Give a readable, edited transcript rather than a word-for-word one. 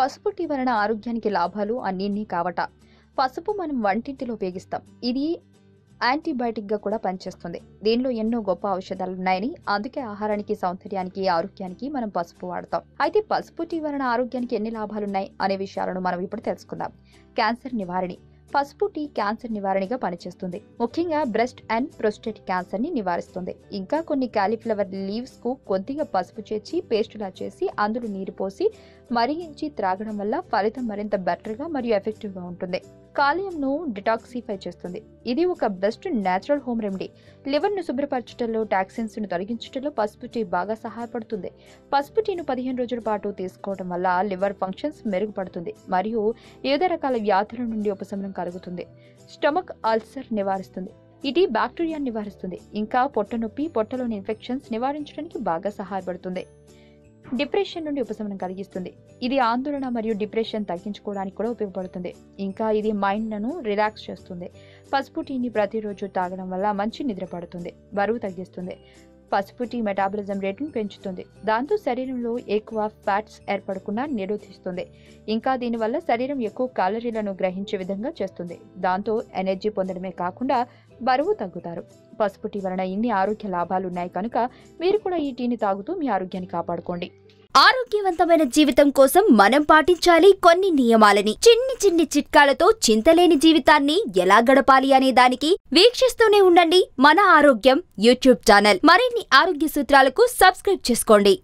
పసుపు టీ వలన ఆరోగ్యానికి లాభాలు అన్నిన్ని కావట. పసుపు మనం వంటింటిలో ఉపయోగిస్తాం. ఇది యాంటీబయాటిక్ గా కూడా పనిచేస్తుంది. దీనిలో ఎన్నో గొప్ప ఔషధాలు ఉన్నాయని, అందుకే ఆహారానికి, సౌందర్యానికి, ఆరోగ్యానికి మనం పసుపు వాడతాం. అయితే పసుపు టీ వలన ఆరోగ్యానికి ఎన్ని లాభాలున్నాయి అనే విషయాలను మనం ఇప్పుడు తెలుసుకుందాం. క్యాన్సర్ నివారణ. పసుపు టీ క్యాన్సర్ నివారణగా పనిచేస్తుంది. ముఖ్యంగా బ్రెస్ట్ అండ్ ప్రోస్టేట్ క్యాన్సర్ ని నివారిస్తుంది. ఇంకా కొన్ని కాలీఫ్లవర్ లీవ్స్ కు కొద్దిగా పసుపు చేర్చి పేస్టులా చేసి అందులో నీరు పోసి మరిగించి త్రాగడం వల్ల ఫలితం మరింత బెటర్ గా మరియు ఎఫెక్టివ్ గా ఉంటుంది. కాలియం ను డిటాక్సిఫై చేస్తుంది. ఇది ఒక best natural home remedy. Liver ను శుభ్రపరచడంలో, టాక్సిన్స్ ను తొలగించడంలో పసుపు టీ బాగా సహాయపడుతుంది. పసుపు టీను 15 రోజుల పాటు తీసుకోవడం వల్ల లివర్ ఫంక్షన్స్ మెరుగుపడుతుంది మరియు వివిధ రకాల వ్యాధుల నుండి ఉపశమనం కలుగుతుంది. స్టమక్ అల్సర్ నివారిస్తుంది. ఇది బ్యాక్టీరియాను నివారిస్తుంది. ఇంకా పొట్ట నొప్పి, పొట్టలోని ఇన్ఫెక్షన్స్ నివారించడానికి బాగా సహాయపడుతుంది. డిప్రెషన్ నుండి ఉపశమనం కలిగిస్తుంది. ఇది ఆందోళన మరియు డిప్రెషన్ తగ్గించుకోవడానికి కూడా ఉపయోగపడుతుంది. ఇంకా ఇది మైండ్ను రిలాక్స్ చేస్తుంది. పసుపు టీని ప్రతిరోజు తాగడం వల్ల మంచి నిద్ర పడుతుంది, బరువు తగ్గిస్తుంది. పసుపు టీ మెటాబాలిజం రేటును పెంచుతుంది. దాంతో శరీరంలో ఎక్కువ ఫ్యాట్స్ ఏర్పడకుండా నిరోధిస్తుంది. ఇంకా దీనివల్ల శరీరం ఎక్కువ క్యాలరీలను గ్రహించే విధంగా చేస్తుంది. దాంతో ఎనర్జీ పొందడమే కాకుండా బరువు తగ్గుతారు. పసుపు టీ వలన ఇన్ని ఆరోగ్య లాభాలు ఉన్నాయి కనుక మీరు కూడా ఈ టీని తాగుతూ మీ ఆరోగ్యాన్ని కాపాడుకోండి. ఆరోగ్యవంతమైన జీవితం కోసం మనం పాటించాలి కొన్ని నియమాలని. చిన్ని చిన్ని చిట్కాలతో చింతలేని జీవితాన్ని ఎలా గడపాలి అనే దానికి వీక్షిస్తూనే ఉండండి మన ఆరోగ్యం యూట్యూబ్ ఛానల్. మరిన్ని ఆరోగ్య సూత్రాలకు సబ్స్క్రైబ్ చేసుకోండి.